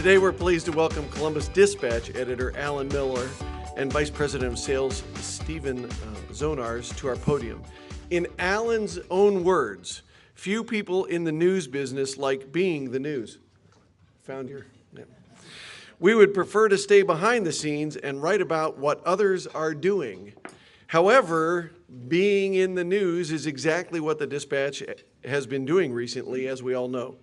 Today we're pleased to welcome Columbus Dispatch editor Alan Miller and Vice President of Sales Stephen Zonars to our podium. In Alan's own words, few people in the news business like being the news. Found your name. We would prefer to stay behind the scenes and write about what others are doing. However, being in the news is exactly what the Dispatch has been doing recently, as we all know.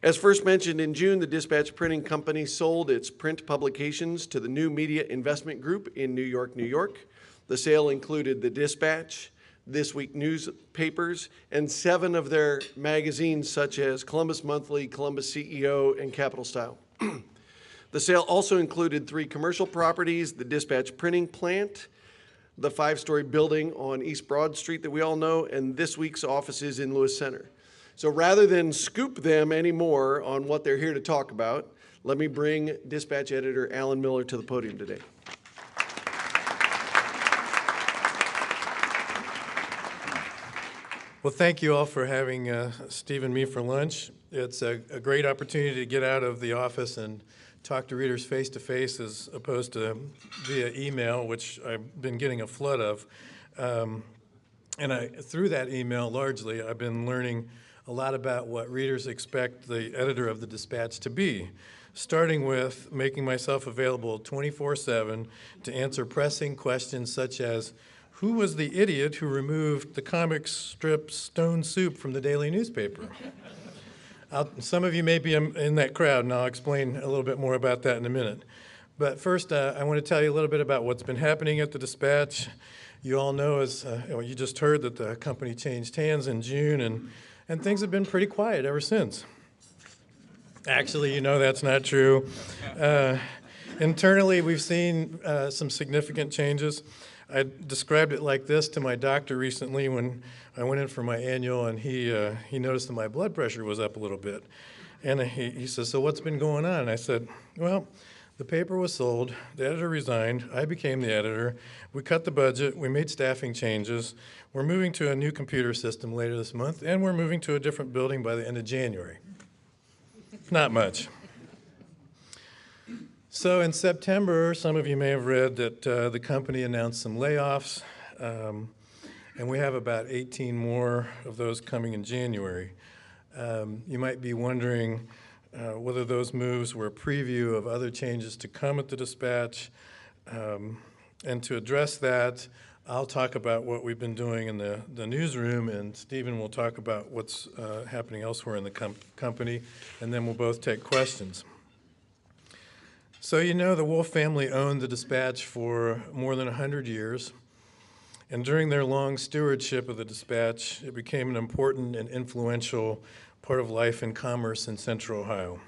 As first mentioned in June, the Dispatch Printing Company sold its print publications to the New Media Investment Group in New York, New York. The sale included the Dispatch, This Week newspapers, and 7 of their magazines such as Columbus Monthly, Columbus CEO, and Capital Style. The sale also included 3 commercial properties, the Dispatch printing plant, the 5-story building on East Broad Street that we all know, and This Week's offices in Lewis Center. So rather than scoop them anymore on what they're here to talk about, let me bring Dispatch editor Alan Miller to the podium today. Well, thank you all for having Steve and me for lunch. It's a great opportunity to get out of the office and talk to readers face-to-face as opposed to via email, which I've been getting a flood of. Through that email, largely, I've been learning a lot about what readers expect the editor of the Dispatch to be, starting with making myself available 24/7 to answer pressing questions such as, who was the idiot who removed the comic strip Stone Soup from the daily newspaper? Some of you may be in that crowd, and I'll explain a little bit more about that in a minute. But first, I want to tell you a little bit about what's been happening at the Dispatch. You all know, as you just heard, that the company changed hands in June, and things have been pretty quiet ever since. Actually, you know that's not true. Internally, we've seen some significant changes. I described it like this to my doctor recently when I went in for my annual, and he noticed that my blood pressure was up a little bit. And he says, so what's been going on? And I said, well, the paper was sold, the editor resigned, I became the editor, we cut the budget, we made staffing changes, we're moving to a new computer system later this month, and we're moving to a different building by the end of January. Not much. So in September, some of you may have read that the company announced some layoffs, and we have about 18 more of those coming in January. You might be wondering whether those moves were a preview of other changes to come at the Dispatch. And to address that, I'll talk about what we've been doing in the newsroom, and Stephen will talk about what's happening elsewhere in the company, and then we'll both take questions. So you know the Wolf family owned the Dispatch for more than 100 years, and during their long stewardship of the Dispatch, it became an important and influential part of life and commerce in Central Ohio.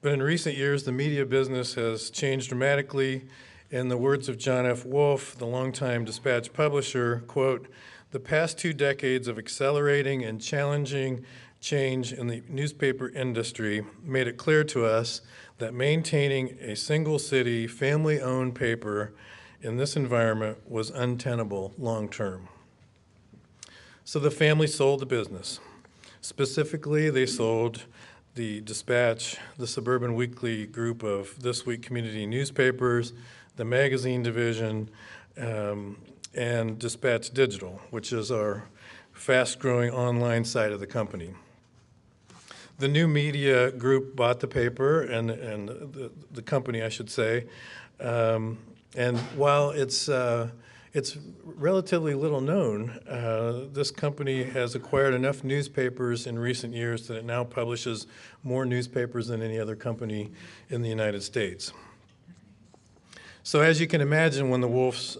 But in recent years, the media business has changed dramatically. In the words of John F. Wolf, the longtime Dispatch publisher, quote, the past 2 decades of accelerating and challenging change in the newspaper industry made it clear to us that maintaining a single city, family-owned paper in this environment was untenable long-term. So the family sold the business. Specifically, they sold the Dispatch, the Suburban Weekly group of This Week community newspapers, the magazine division, and Dispatch Digital, which is our fast-growing online side of the company. The New Media Group bought the paper, and the company, I should say, and while it's relatively little known, this company has acquired enough newspapers in recent years that it now publishes more newspapers than any other company in the United States. So as you can imagine, when the Wolves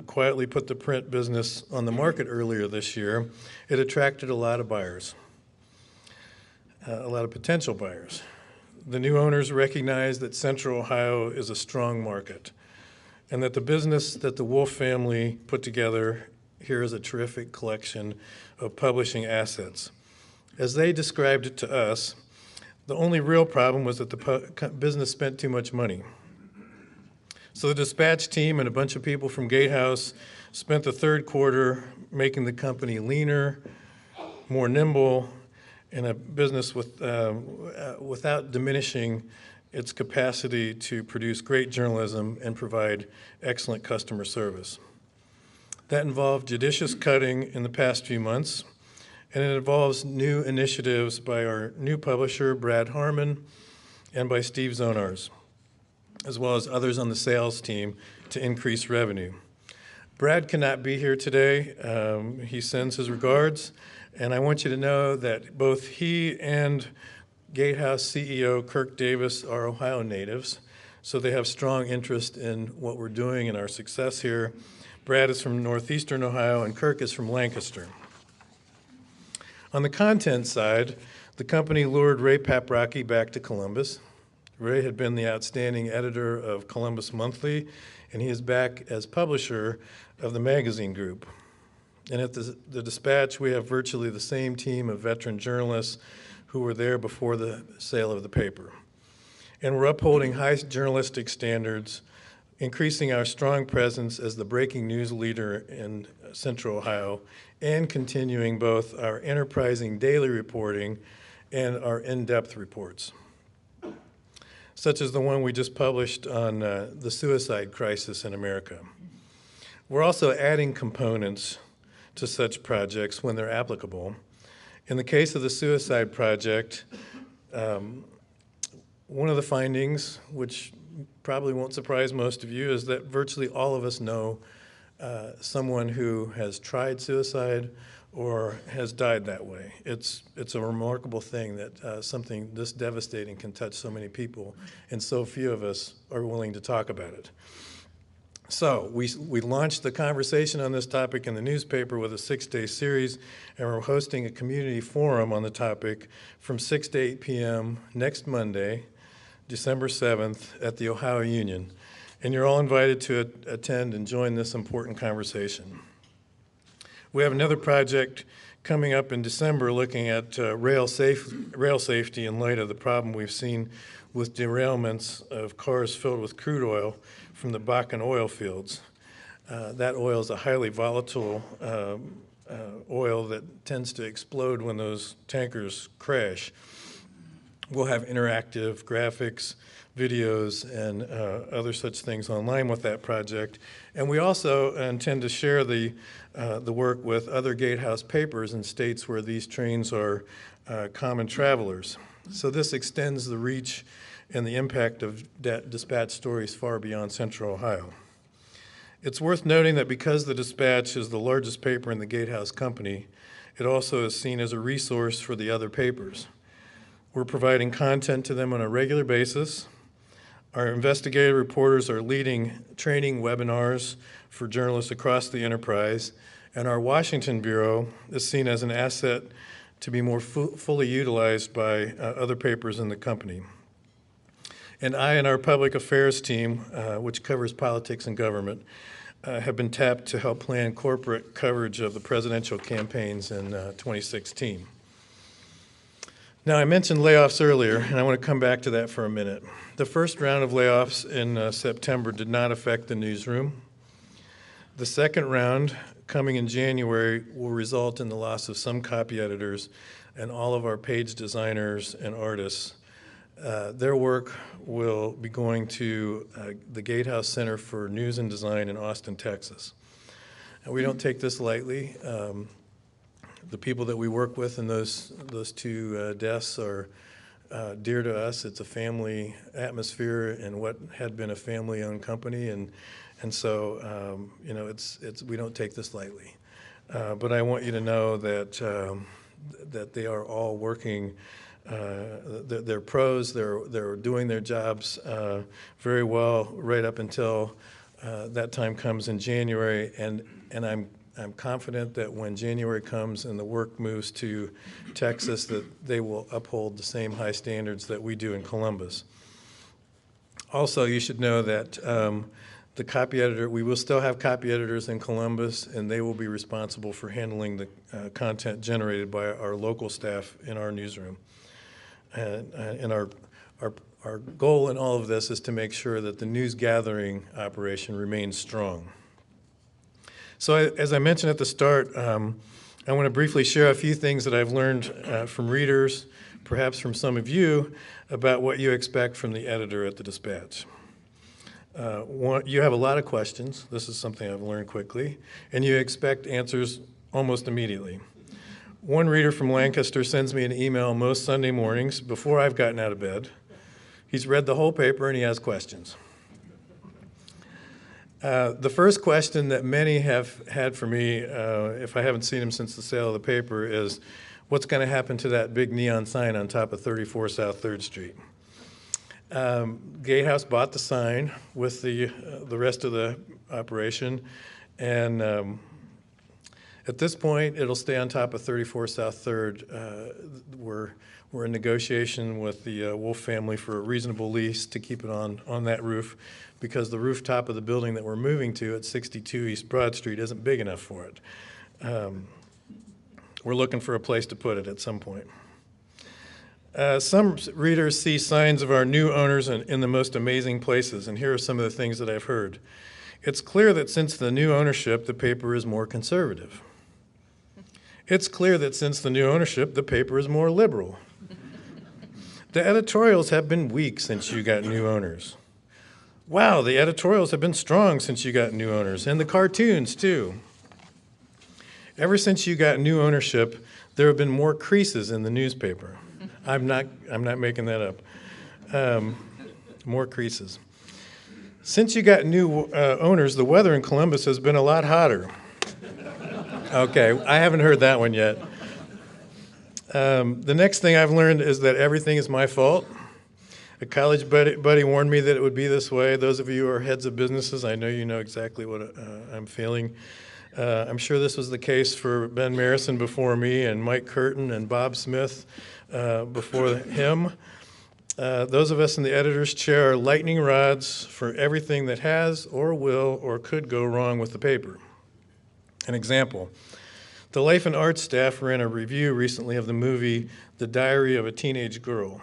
quietly put the print business on the market earlier this year, it attracted a lot of buyers, a lot of potential buyers. The new owners recognized that Central Ohio is a strong market, and that the business that the Wolf family put together here is a terrific collection of publishing assets. As they described it to us, the only real problem was that the business spent too much money. So the Dispatch team and a bunch of people from Gatehouse spent the third quarter making the company leaner, more nimble, in a business without diminishing its capacity to produce great journalism and provide excellent customer service. That involved judicious cutting in the past few months, and it involves new initiatives by our new publisher, Brad Harmon, and by Steve Zonars, as well as others on the sales team to increase revenue. Brad cannot be here today. He sends his regards, and I want you to know that both he and Gatehouse CEO Kirk Davis are Ohio natives, so they have strong interest in what we're doing and our success here. Brad is from northeastern Ohio, and Kirk is from Lancaster. On the content side, the company lured Ray Paprocki back to Columbus. Ray had been the outstanding editor of Columbus Monthly, and he is back as publisher of the magazine group. And at the Dispatch, we have virtually the same team of veteran journalists who were there before the sale of the paper. And we're upholding high journalistic standards, increasing our strong presence as the breaking news leader in Central Ohio, and continuing both our enterprising daily reporting and our in-depth reports, such as the one we just published on the suicide crisis in America. We're also adding components to such projects when they're applicable. In the case of the suicide project, one of the findings, which probably won't surprise most of you, is that virtually all of us know someone who has tried suicide or has died that way. It's a remarkable thing that something this devastating can touch so many people, and so few of us are willing to talk about it. So we launched the conversation on this topic in the newspaper with a 6-day series, and we're hosting a community forum on the topic from 6 to 8 p.m. next Monday, December 7th, at the Ohio Union. And you're all invited to attend and join this important conversation. We have another project coming up in December looking at rail safety in light of the problem we've seen with derailments of cars filled with crude oil from the Bakken oil fields. That oil is a highly volatile oil that tends to explode when those tankers crash. We'll have interactive graphics, videos, and other such things online with that project. And we also intend to share the work with other gatehouse papers in states where these trains are common travelers. So this extends the reach and the impact of Dispatch stories far beyond Central Ohio. It's worth noting that because the Dispatch is the largest paper in the Gatehouse Company, it also is seen as a resource for the other papers. We're providing content to them on a regular basis. Our investigative reporters are leading training webinars for journalists across the enterprise, and our Washington Bureau is seen as an asset to be more fully utilized by other papers in the company. And I and our public affairs team, which covers politics and government, have been tapped to help plan corporate coverage of the presidential campaigns in 2016. Now, I mentioned layoffs earlier, and I want to come back to that for a minute. The first round of layoffs in September did not affect the newsroom. The second round, coming in January, will result in the loss of some copy editors and all of our page designers and artists. Their work will be going to the Gatehouse Center for News and Design in Austin, Texas. And we don't take this lightly. The people that we work with in those two desks are dear to us. It's a family atmosphere in what had been a family-owned company, and so we don't take this lightly. But I want you to know that they are all working. They're pros. They're doing their jobs very well right up until that time comes in January, and I'm confident that when January comes and the work moves to Texas, that they will uphold the same high standards that we do in Columbus. Also, you should know that the copy editor, we will still have copy editors in Columbus, and they will be responsible for handling the content generated by our local staff in our newsroom. And our goal in all of this is to make sure that the news gathering operation remains strong. So as I mentioned at the start, I want to briefly share a few things that I've learned from readers, perhaps from some of you, about what you expect from the editor at the Dispatch. You have a lot of questions. This is something I've learned quickly, and you expect answers almost immediately. One reader from Lancaster sends me an email most Sunday mornings before I've gotten out of bed. He's read the whole paper and he has questions. The first question that many have had for me, if I haven't seen him since the sale of the paper, is what's going to happen to that big neon sign on top of 34 South 3rd Street? Gatehouse bought the sign with the rest of the operation, and at this point, it'll stay on top of 34 South 3rd. We're in negotiation with the Wolf family for a reasonable lease to keep it on that roof, because the rooftop of the building that we're moving to at 62 East Broad Street isn't big enough for it. We're looking for a place to put it at some point. Some readers see signs of our new owners in the most amazing places, and here are some of the things that I've heard. It's clear that since the new ownership, the paper is more conservative. It's clear that since the new ownership, the paper is more liberal. The editorials have been weak since you got new owners. Wow, the editorials have been strong since you got new owners, and the cartoons too. Ever since you got new ownership, there have been more creases in the newspaper. I'm not making that up. More creases. Since you got new owners, the weather in Columbus has been a lot hotter. Okay, I haven't heard that one yet. The next thing I've learned is that everything is my fault. A college buddy warned me that it would be this way. Those of you who are heads of businesses, I know you know exactly what I'm feeling. I'm sure this was the case for Ben Marison before me, and Mike Curtin and Bob Smith before him. Those of us in the editor's chair are lightning rods for everything that has or will or could go wrong with the paper. An example, the Life and Arts staff ran a review recently of the movie The Diary of a Teenage Girl.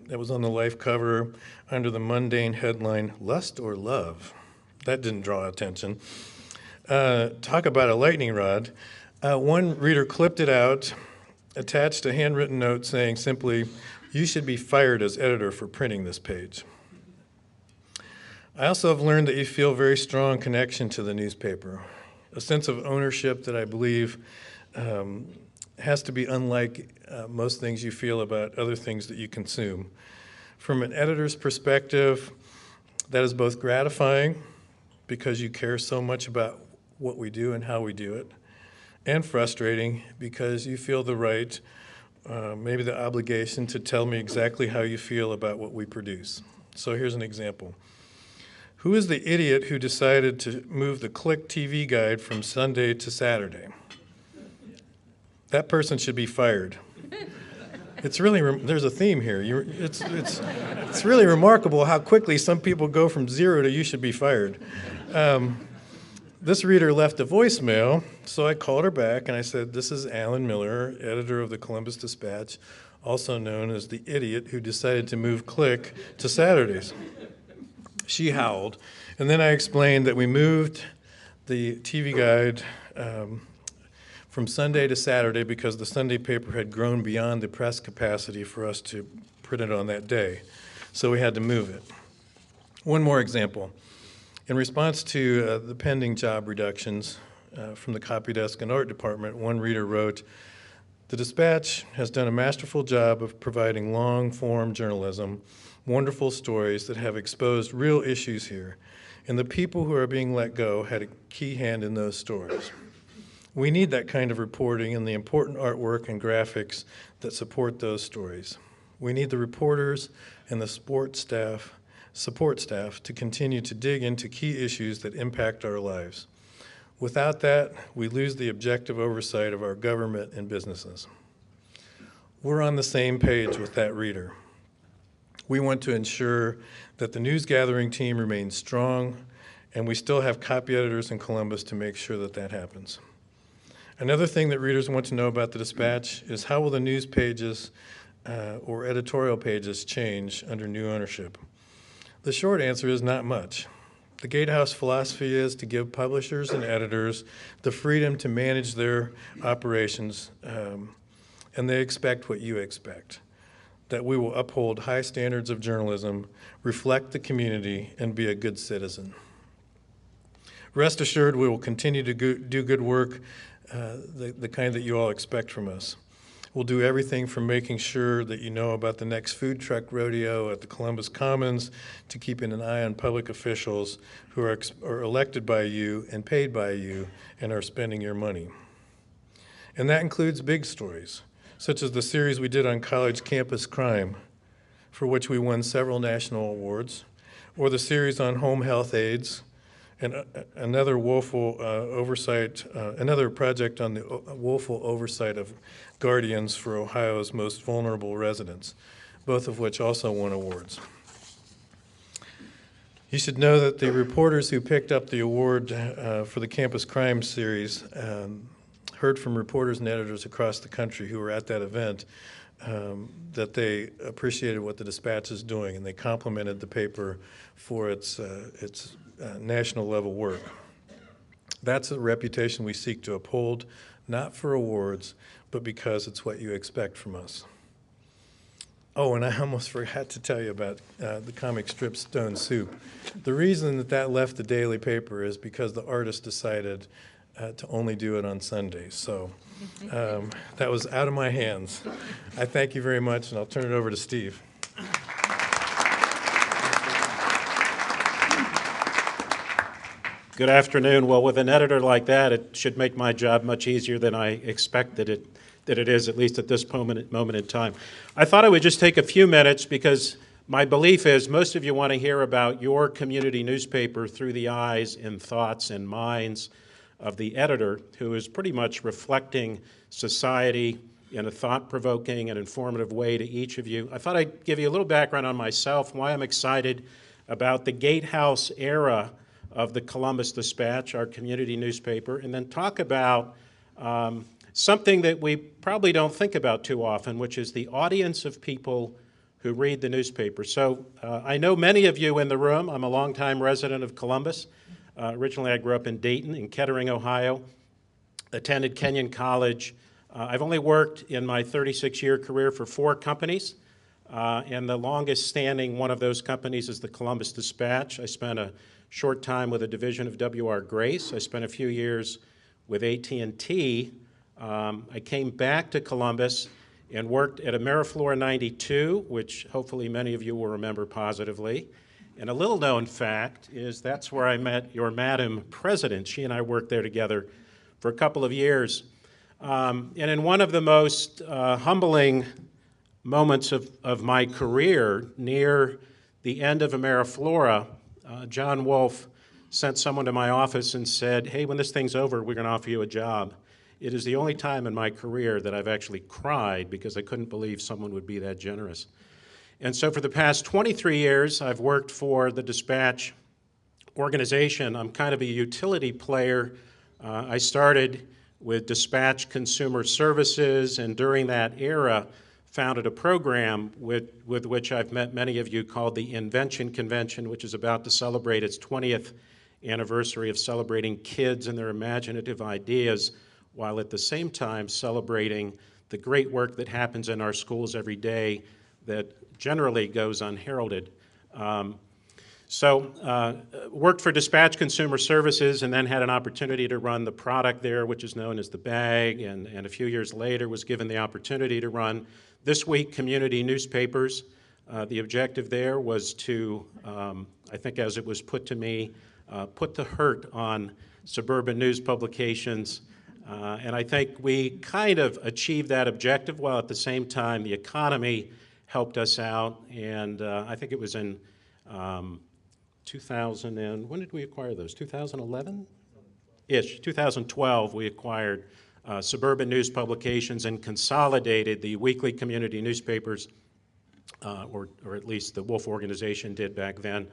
That was on the Life cover under the mundane headline, Lust or Love? That didn't draw attention. Talk about a lightning rod. One reader clipped it out, attached a handwritten note saying simply, "You should be fired as editor for printing this page." I also have learned that you feel a very strong connection to the newspaper, a sense of ownership that I believe has to be unlike most things you feel about other things that you consume. From an editor's perspective, that is both gratifying because you care so much about what we do and how we do it, and frustrating because you feel the right, maybe the obligation to tell me exactly how you feel about what we produce. So here's an example. Who is the idiot who decided to move the Click TV guide from Sunday to Saturday? That person should be fired. It's really, there's a theme here. It's really remarkable how quickly some people go from zero to you should be fired. This reader left a voicemail, so I called her back and I said, "This is Alan Miller, editor of the Columbus Dispatch, also known as the idiot who decided to move Click to Saturdays." She howled, and then I explained that we moved the TV guide from Sunday to Saturday because the Sunday paper had grown beyond the press capacity for us to print it on that day, so we had to move it. One more example. In response to the pending job reductions from the copy desk and art department, one reader wrote, "The Dispatch has done a masterful job of providing long-form journalism, wonderful stories that have exposed real issues here, and the people who are being let go had a key hand in those stories. We need that kind of reporting and the important artwork and graphics that support those stories. We need the reporters and the support staff to continue to dig into key issues that impact our lives. Without that, we lose the objective oversight of our government and businesses." We're on the same page with that reader. We want to ensure that the news gathering team remains strong, and we still have copy editors in Columbus to make sure that that happens. Another thing that readers want to know about the Dispatch is how will the news pages or editorial pages change under new ownership? The short answer is not much. The Gatehouse philosophy is to give publishers and editors the freedom to manage their operations, and they expect what you expect, that we will uphold high standards of journalism, reflect the community, and be a good citizen. Rest assured, we will continue to do good work, the kind that you all expect from us. We'll do everything from making sure that you know about the next food truck rodeo at the Columbus Commons to keeping an eye on public officials who are elected by you and paid by you and are spending your money. And that includes big stories, such as the series we did on college campus crime, for which we won several national awards, or the series on home health aides, and another another project on the woeful oversight of guardians for Ohio's most vulnerable residents, both of which also won awards. You should know that the reporters who picked up the award for the Campus Crime series heard from reporters and editors across the country who were at that event that they appreciated what the Dispatch is doing, and they complimented the paper for its national level work. That's a reputation we seek to uphold, not for awards, but because it's what you expect from us. Oh, and I almost forgot to tell you about the comic strip Stone Soup. The reason that left the daily paper is because the artist decided to only do it on Sundays. So that was out of my hands. I thank you very much, and I'll turn it over to Steve. Good afternoon. Well, with an editor like that, it should make my job much easier than I expected that it is, at least at this moment in time. I thought I would just take a few minutes because my belief is most of you want to hear about your community newspaper through the eyes and thoughts and minds of the editor, who is pretty much reflecting society in a thought-provoking and informative way to each of you. I thought I'd give you a little background on myself, why I'm excited about the Gatehouse era of the Columbus Dispatch, our community newspaper, and then talk about something that we probably don't think about too often, which is the audience of people who read the newspaper. So I know many of you in the room. I'm a longtime resident of Columbus. Originally, I grew up in Dayton, in Kettering, Ohio, attended Kenyon College. I've only worked in my 36-year career for 4 companies, and the longest standing one of those companies is the Columbus Dispatch. I spent a short time with a division of W.R. Grace. I spent a few years with AT&T. I came back to Columbus and worked at Ameriflora 92, which hopefully many of you will remember positively. And a little known fact is that's where I met your Madam President. She and I worked there together for a couple of years. And in one of the most humbling moments of my career, near the end of Ameriflora, John Wolfe sent someone to my office and said, hey, when this thing's over, we're going to offer you a job. It is the only time in my career that I've actually cried because I couldn't believe someone would be that generous. And so for the past 23 years, I've worked for the Dispatch organization. I'm kind of a utility player. I started with Dispatch Consumer Services, and during that era, founded a program with which I've met many of you called the Invention Convention, which is about to celebrate its 20th anniversary of celebrating kids and their imaginative ideas, while at the same time celebrating the great work that happens in our schools every day that generally goes unheralded. Worked for Dispatch Consumer Services and then had an opportunity to run the product there, which is known as the Bag, and a few years later was given the opportunity to run This Week community newspapers. The objective there was to, I think as it was put to me, put the hurt on suburban news publications. And I think we kind of achieved that objective while at the same time the economy helped us out. And I think it was in 2000 and, when did we acquire those? 2011-ish, 2012, we acquired Suburban News Publications and consolidated the weekly community newspapers, or at least the Wolf organization did back then.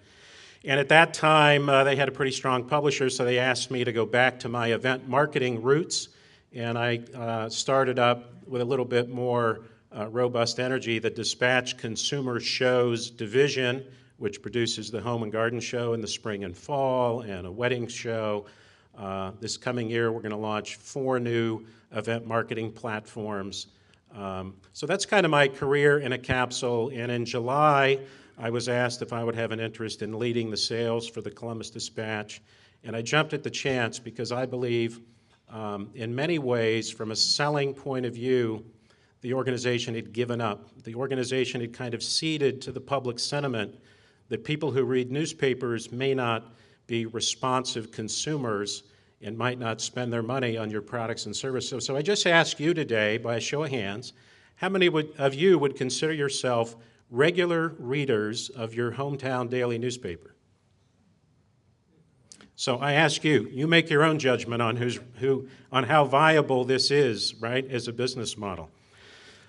And at that time, they had a pretty strong publisher, so they asked me to go back to my event marketing roots, and I started up with a little bit more robust energy the Dispatch Consumer Shows division, which produces the Home and Garden Show in the spring and fall and a wedding show. This coming year, we're going to launch 4 new event marketing platforms. So that's kind of my career in a capsule. And in July, I was asked if I would have an interest in leading the sales for the Columbus Dispatch. And I jumped at the chance because I believe, in many ways, from a selling point of view, the organization had given up. The organization had kind of ceded to the public sentiment that people who read newspapers may not be responsive consumers and might not spend their money on your products and services. So I just ask you today, by a show of hands, how many of you would consider yourself regular readers of your hometown daily newspaper? So I ask you, you make your own judgment on on how viable this is, right, as a business model.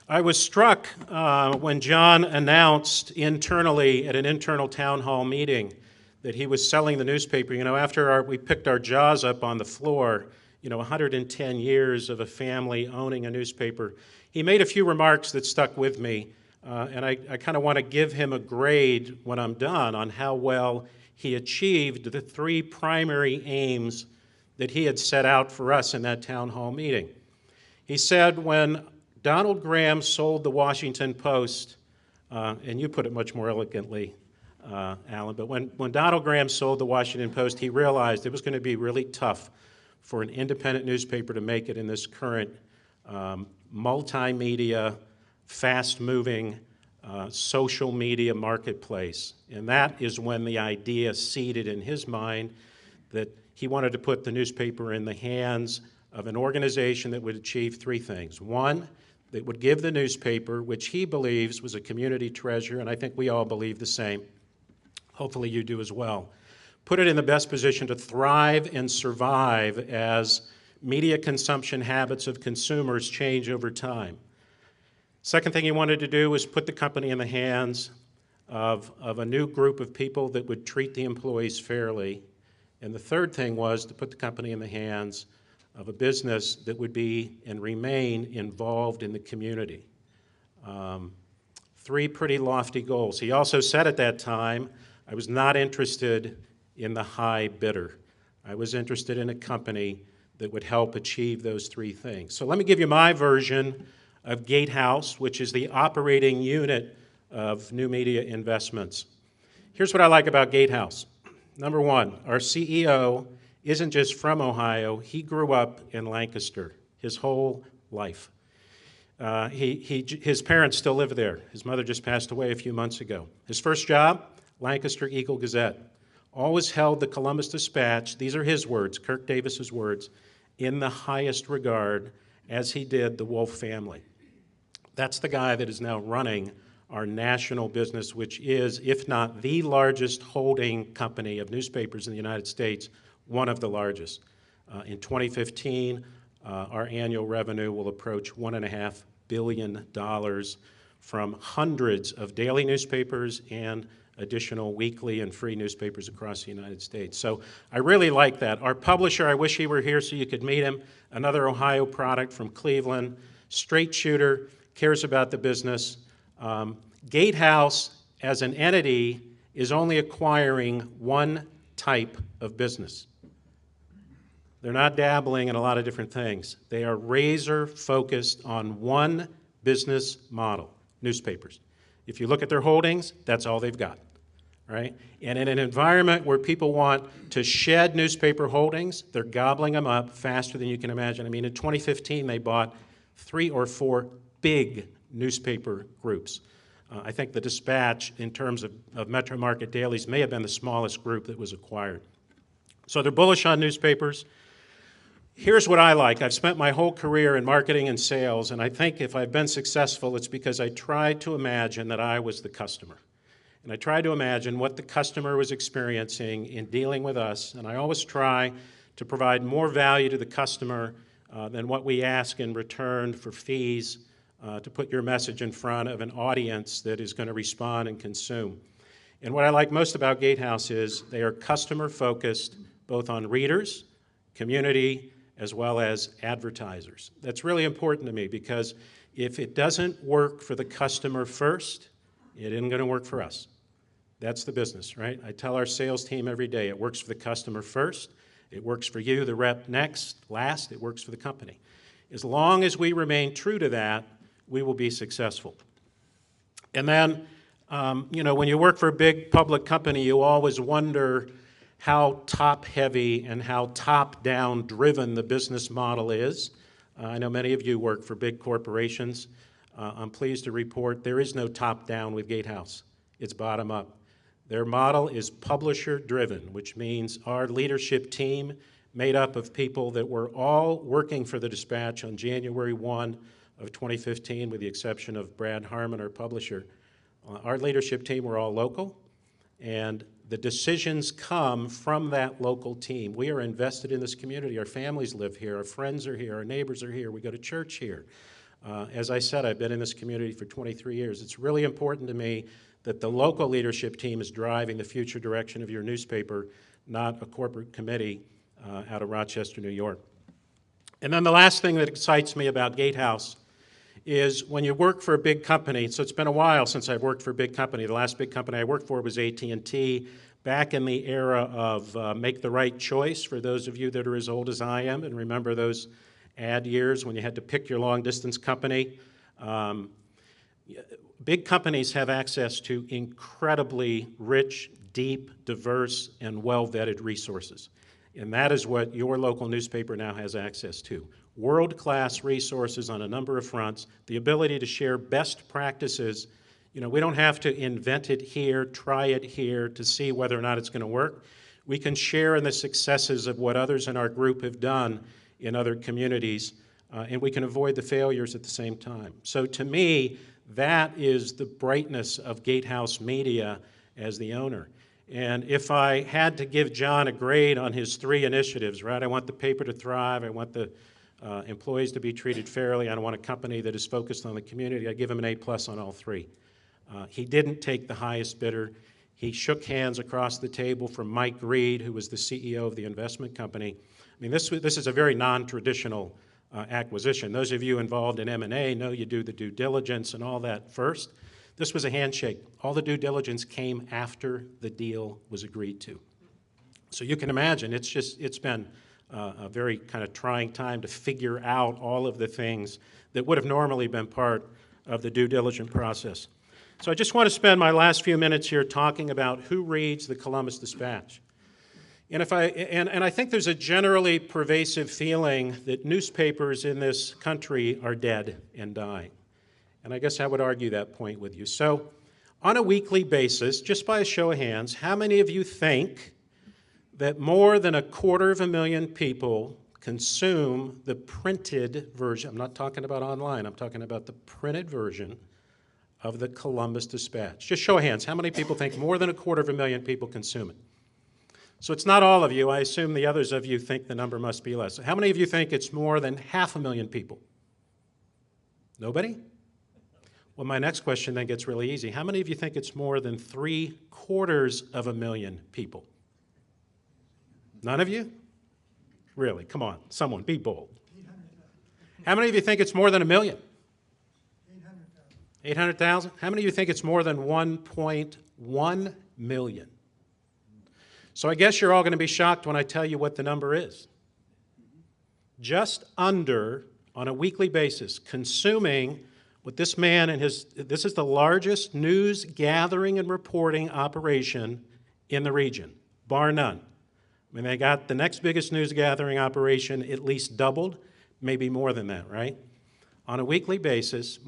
I was struck when John announced internally at an internal town hall meeting that he was selling the newspaper. You know, after we picked our jaws up on the floor, 110 years of a family owning a newspaper, he made a few remarks that stuck with me, and I kind of want to give him a grade when I'm done on how well he achieved the 3 primary aims that he had set out for us in that town hall meeting. He said when Donald Graham sold the Washington Post, and you put it much more elegantly, Alan, but when Donald Graham sold the Washington Post, he realized it was going to be really tough for an independent newspaper to make it in this current multimedia, fast-moving, social media marketplace. And that is when the idea seeded in his mind that he wanted to put the newspaper in the hands of an organization that would achieve 3 things. 1, that would give the newspaper, which he believes was a community treasure, and I think we all believe the same. Hopefully you do as well. Put it in the best position to thrive and survive as media consumption habits of consumers change over time. Second thing he wanted to do was put the company in the hands of a new group of people that would treat the employees fairly. And the third thing was to put the company in the hands of a business that would be and remain involved in the community. 3 pretty lofty goals. He also said at that time, I was not interested in the high bidder. I was interested in a company that would help achieve those 3 things. So let me give you my version of Gatehouse, which is the operating unit of New Media Investments. Here's what I like about Gatehouse. Number 1, our CEO isn't just from Ohio. He grew up in Lancaster his whole life. His parents still live there. His mother just passed away a few months ago. His first job, Lancaster Eagle-Gazette. Always held the Columbus Dispatch, these are his words, Kirk Davis's words, in the highest regard, as he did the Wolf family. That's the guy that is now running our national business, which is, if not the largest holding company of newspapers in the United States, one of the largest. In 2015, our annual revenue will approach $1.5 billion from hundreds of daily newspapers and additional weekly and free newspapers across the United States. So I really like that. Our publisher, I wish he were here so you could meet him, another Ohio product from Cleveland, straight shooter, cares about the business. Gatehouse, as an entity, is only acquiring 1 type of business. They're not dabbling in a lot of different things. They are razor-focused on 1 business model, newspapers. If you look at their holdings, that's all they've got, right? And in an environment where people want to shed newspaper holdings, they're gobbling them up faster than you can imagine. I mean, in 2015, they bought 3 or 4 big newspaper groups. I think the Dispatch, in terms of metro market dailies, may have been the smallest group that was acquired. So they're bullish on newspapers. Here's what I like. I've spent my whole career in marketing and sales, and I think if I've been successful, it's because I tried to imagine that I was the customer. And I tried to imagine what the customer was experiencing in dealing with us, and I always try to provide more value to the customer than what we ask in return for fees to put your message in front of an audience that is going to respond and consume. And what I like most about Gatehouse is they are customer-focused, both on readers, community, as well as advertisers. That's really important to me because if it doesn't work for the customer first, it isn't going to work for us. That's the business, right? I tell our sales team every day, it works for the customer first, it works for you, the rep next, last, it works for the company. As long as we remain true to that, we will be successful. And then, when you work for a big public company, you always wonder how top-heavy and how top-down driven the business model is. I know many of you work for big corporations. I'm pleased to report there is no top-down with Gatehouse. It's bottom-up. Their model is publisher-driven, which means our leadership team, made up of people that were all working for the Dispatch on January 1 of 2015, with the exception of Brad Harmon, our publisher. Our leadership team were all local, and the decisions come from that local team. We are invested in this community. Our families live here. Our friends are here. Our neighbors are here. We go to church here. As I said, I've been in this community for 23 years. It's really important to me that the local leadership team is driving the future direction of your newspaper, not a corporate committee out of Rochester, New York. And then the last thing that excites me about Gatehouse is when you work for a big company. So it's been a while since I've worked for a big company. The last big company I worked for was AT&T, back in the era of make the right choice, for those of you that are as old as I am and remember those ad years when you had to pick your long-distance company. Big companies have access to incredibly rich, deep, diverse, and well-vetted resources. And that is what your local newspaper now has access to. World-class resources on a number of fronts, the ability to share best practices. We don't have to invent it here, try it here to see whether or not it's going to work. We can share in the successes of what others in our group have done in other communities, and we can avoid the failures at the same time. So to me, that is the brightness of Gatehouse Media as the owner. And if I had to give John a grade on his 3 initiatives, right, I want the paper to thrive, I want the employees to be treated fairly, I want a company that is focused on the community, I give him an A+ on all 3. He didn't take the highest bidder. He shook hands across the table from Mike Reed, who was the CEO of the investment company. I mean, this is a very non-traditional acquisition. Those of you involved in M&A know you do the due diligence and all that first. This was a handshake. All the due diligence came after the deal was agreed to. So you can imagine it's been a very kind of trying time to figure out all of the things that would have normally been part of the due diligence process. So I just want to spend my last few minutes here talking about who reads the Columbus Dispatch. And I think there's a generally pervasive feeling that newspapers in this country are dead and dying. And I guess I would argue that point with you. So on a weekly basis, just by a show of hands, how many of you think that more than 250,000 people consume the printed version? I'm not talking about online. I'm talking about the printed version of the Columbus Dispatch. Just show of hands. How many people think more than 250,000 people consume it? So it's not all of you. I assume the others of you think the number must be less. How many of you think it's more than 500,000 people? Nobody? Well, my next question then gets really easy. How many of you think it's more than 750,000 people? None of you? Really? Come on. Someone, be bold. 800,000. How many of you think it's more than 1 million? 800,000. 800,000? How many of you think it's more than 1.1 million? So I guess you're all going to be shocked when I tell you what the number is. Just under, on a weekly basis, consuming what this man and this is the largest news gathering and reporting operation in the region, bar none. I mean, they got the next biggest news gathering operation at least doubled, maybe more than that, right? On a weekly basis,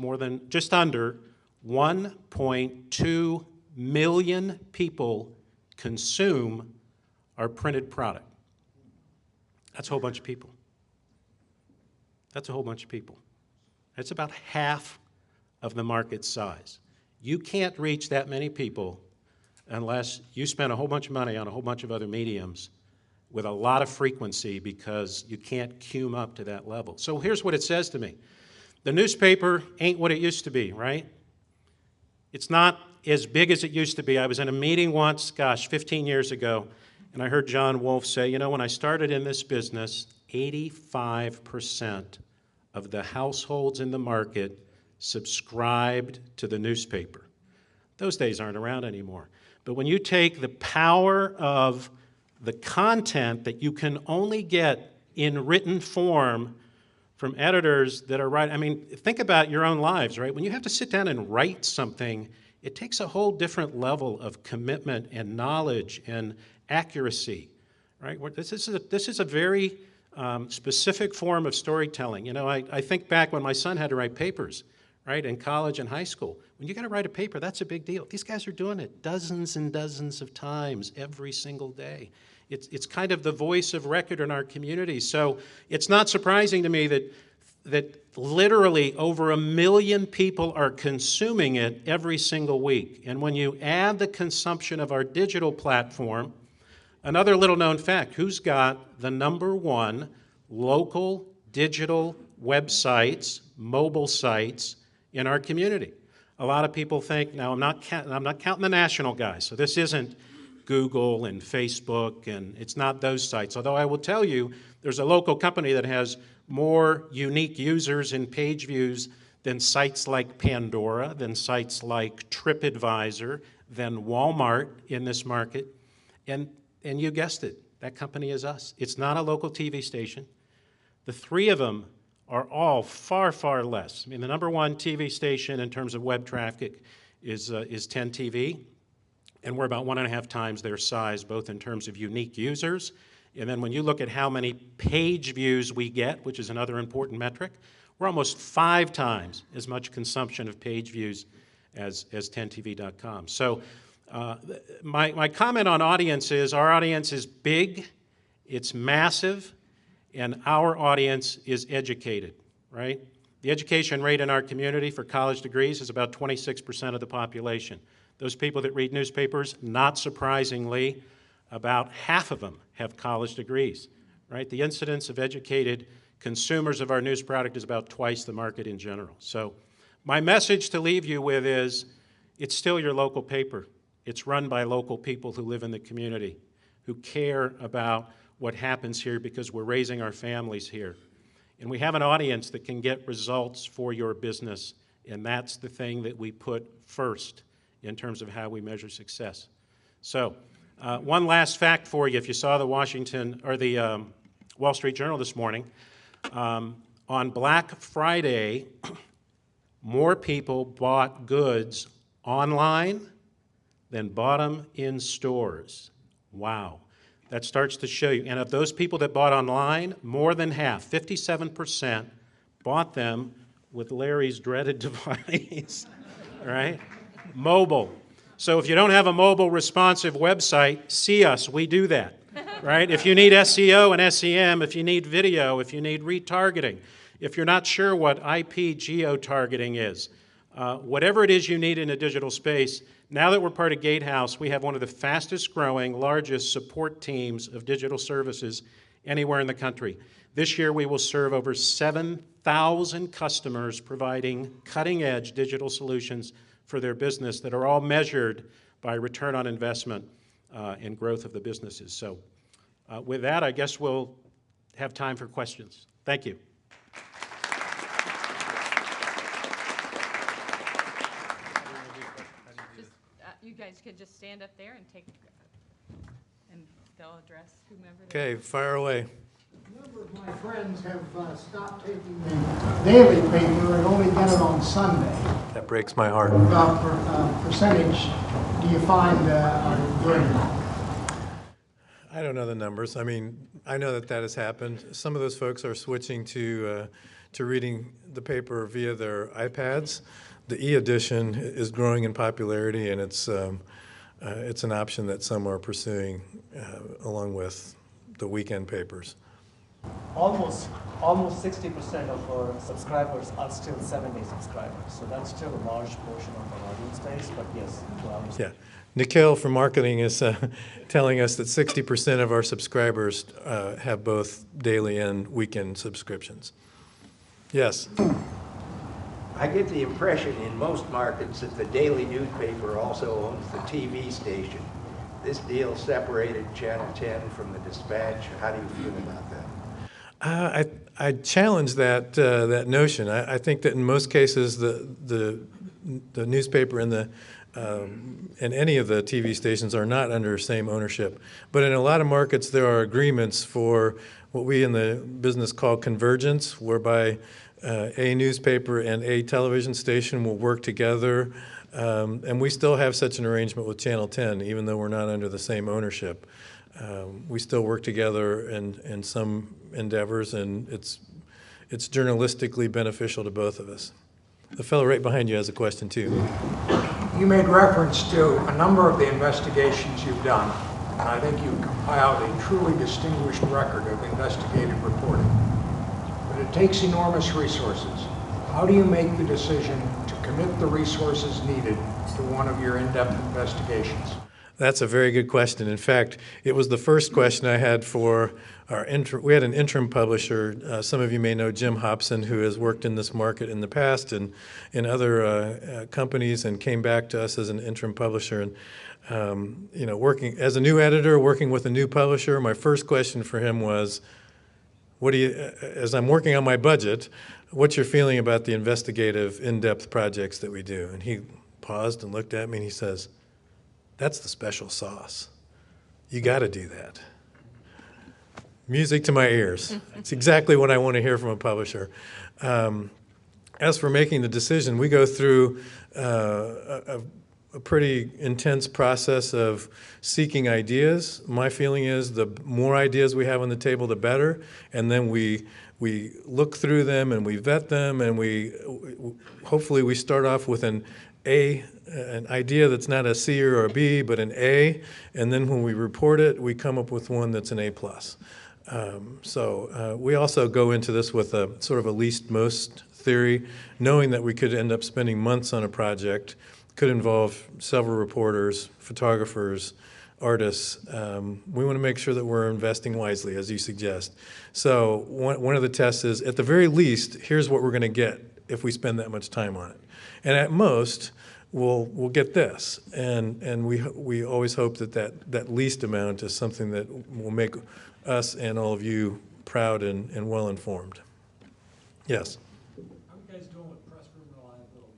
just under 1.2 million people consume our printed product. That's a whole bunch of people. That's a whole bunch of people. That's about half of the market size. You can't reach that many people unless you spend a whole bunch of money on a whole bunch of other mediums with a lot of frequency, because you can't queue up to that level. So here's what it says to me. The newspaper ain't what it used to be, right? It's not as big as it used to be. I was in a meeting once, 15 years ago, and I heard John Wolfe say, when I started in this business, 85% of the households in the market subscribed to the newspaper. Those days aren't around anymore. But when you take the power of the content that you can only get in written form from editors that are right, I mean, think about your own lives, right? When you have to sit down and write something, it takes a whole different level of commitment and knowledge and accuracy, right? This is a very specific form of storytelling. You know, I think back when my son had to write papers, right, in college and high school. When you got to write a paper, that's a big deal. These guys are doing it dozens and dozens of times every single day. It's kind of the voice of record in our community. So it's not surprising to me that literally over 1 million people are consuming it every single week. And when you add the consumption of our digital platform, another little known fact, who's got the #1 local digital websites, mobile sites in our community? A lot of people think, now I'm not counting the national guys, so this isn't Google and Facebook, and it's not those sites. Although I will tell you, there's a local company that has more unique users and page views than sites like Pandora, than sites like TripAdvisor, than Walmart in this market. And you guessed it, that company is us. It's not a local TV station. The three of them are all far, far less. I mean, the #1 TV station in terms of web traffic is 10 TV. And we're about 1.5 times their size, both in terms of unique users. And then when you look at how many page views we get, which is another important metric, we're almost 5 times as much consumption of page views as 10tv.com. So my comment on audience is our audience is big, it's massive, and our audience is educated, right? The education rate in our community for college degrees is about 26% of the population. Those people that read newspapers, not surprisingly, about half of them have college degrees, right? The incidence of educated consumers of our news product is about twice the market in general. So my message to leave you with is, it's still your local paper. It's run by local people who live in the community, who care about what happens here because we're raising our families here. And we have an audience that can get results for your business, and that's the thing that we put first in terms of how we measure success. So, one last fact for you. If you saw the Wall Street Journal this morning, on Black Friday, more people bought goods online than bought them in stores. Wow. That starts to show you. And of those people that bought online, more than half, 57%, bought them with Larry's dreaded device, right? Mobile. So if you don't have a mobile responsive website, see us, we do that, right? If you need SEO and SEM, if you need video, if you need retargeting, if you're not sure what IP geo-targeting is, whatever it is you need in a digital space, now that we're part of Gatehouse, we have one of the fastest growing, largest support teams of digital services anywhere in the country. This year we will serve over 7,000 customers providing cutting-edge digital solutions for their business that are all measured by return on investment and growth of the businesses. So with that, I guess we'll have time for questions. Thank you. You guys could just stand up there and and they'll address whomever. Okay, fire away. A number of my friends have stopped taking the daily paper and only get it on Sunday. That breaks my heart. What percentage do you find are doing that? I don't know the numbers. I mean, I know that has happened. Some of those folks are switching to reading the paper via their iPads. The e-edition is growing in popularity, and it's an option that some are pursuing along with the weekend papers. Almost 60% of our subscribers are still 7-day subscribers, so that's still a large portion of our audience base, but yes, yeah. Nikhil from marketing is telling us that 60% of our subscribers have both daily and weekend subscriptions. Yes? I get the impression in most markets that the daily newspaper also owns the TV station. This deal separated Channel 10 from the Dispatch. How do you feel about that? I challenge that notion. I think that in most cases the newspaper and the and any of the TV stations are not under same ownership. But in a lot of markets, there are agreements for what we in the business call convergence, whereby a newspaper and a television station will work together. And we still have such an arrangement with Channel 10, even though we're not under the same ownership. We still work together in some endeavors, and it's journalistically beneficial to both of us. The fellow right behind you has a question, too. You made reference to a number of the investigations you've done, and I think you've compiled a truly distinguished record of investigative reporting. But it takes enormous resources. How do you make the decision to commit the resources needed to one of your in-depth investigations? That's a very good question. In fact, it was the first question I had for our we had an interim publisher. Some of you may know Jim Hobson, who has worked in this market in the past and in other companies, and came back to us as an interim publisher. And working as a new editor, working with a new publisher, my first question for him was, as I'm working on my budget, what's your feeling about the investigative, in-depth projects that we do? And he paused and looked at me and he says, "That's the special sauce. You got to do that." Music to my ears. It's exactly what I want to hear from a publisher. As for making the decision, we go through a pretty intense process of seeking ideas. My feeling is the more ideas we have on the table, the better. And then we look through them and we vet them, and hopefully we start off with an idea that's not a C or a B, but an A, and then when we report it, we come up with one that's an A+. So we also go into this with a sort of a least most theory, knowing that we could end up spending months on a project, could involve several reporters, photographers, artists. We want to make sure that we're investing wisely, as you suggest. So one of the tests is, at the very least, here's what we're going to get if we spend that much time on it. And at most, we'll get this. And we always hope that least amount is something that will make us and all of you proud and well informed. Yes? How are you guys doing with press room reliability?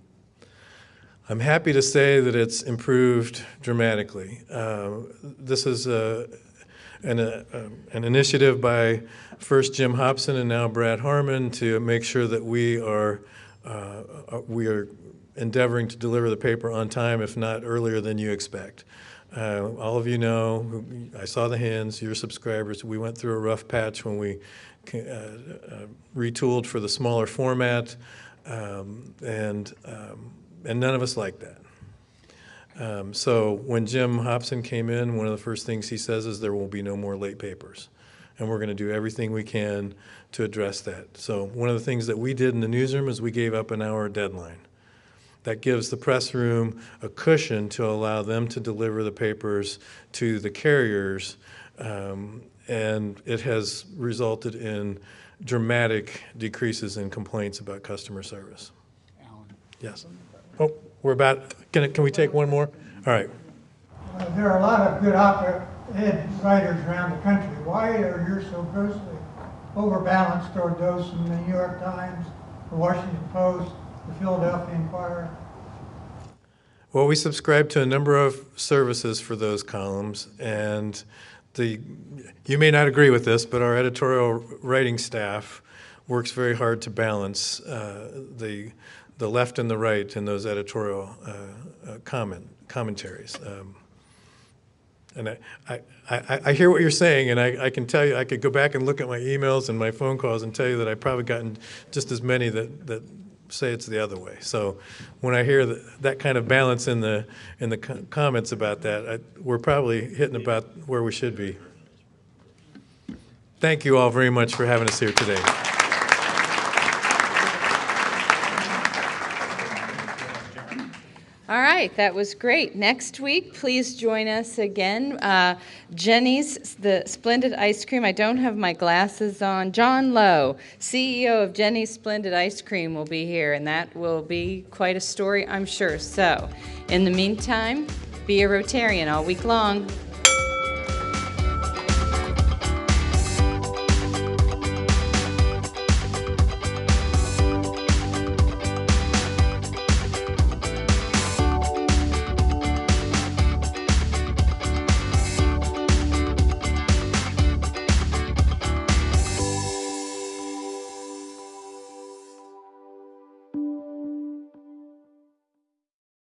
I'm happy to say that it's improved dramatically. This is an initiative by first Jim Hobson and now Brad Harmon to make sure that we are endeavoring to deliver the paper on time, if not earlier than you expect. All of you know, I saw the hands, your subscribers. We went through a rough patch when we retooled for the smaller format, and none of us liked that. So when Jim Hobson came in, one of the first things he says is there will be no more late papers, and we're going to do everything we can to address that. So one of the things that we did in the newsroom is we gave up an hour deadline. That gives the press room a cushion to allow them to deliver the papers to the carriers, and it has resulted in dramatic decreases in complaints about customer service. Alan. Yes. Oh, we're about, can we take one more? All right. There are a lot of good op-ed writers around the country. Why are you so grossly overbalanced toward those from the New York Times, the Washington Post, the Philadelphia Inquirer? Well, we subscribe to a number of services for those columns, and you may not agree with this, but our editorial writing staff works very hard to balance the left and the right in those editorial commentaries. And I hear what you're saying, and I can tell you, I could go back and look at my emails and my phone calls and tell you that I've probably gotten just as many that say it's the other way. So when I hear that kind of balance in the comments about that, we're probably hitting about where we should be. Thank you all very much for having us here today. All right, that was great. Next week, please join us again. Jenny's, the Splendid Ice Cream. I don't have my glasses on. John Lowe, CEO of Jenny's Splendid Ice Cream, will be here, and that will be quite a story, I'm sure. So, in the meantime, be a Rotarian all week long.